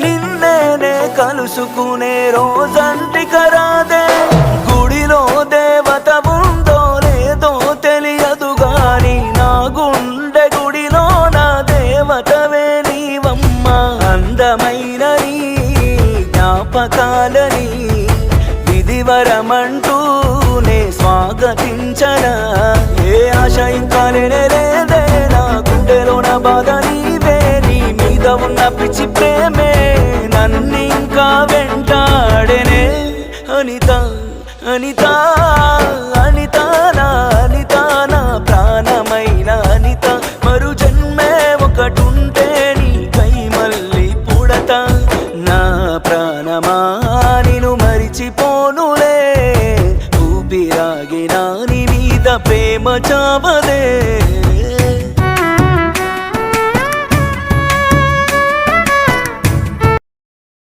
నిన్నేనే కలుసుకునే రోజంటిక రాదే. గుడిలో దేవత ఉందో లేదో తెలియదు గాని నా గుండె గుడిలో నా దేవతవే నీవమ్మ. అందమైన నీ జ్ఞాపకాలని విధివరమంటూనే స్వాగతించనా. ఏ ఆశ ఇంకా లేదే నా గుండెలో నా బాధ నీవే. నీ మీద ఉన్న పిచ్చి ప్రేమే నన్నింకా వెంటాడెనే. అనిత అనిత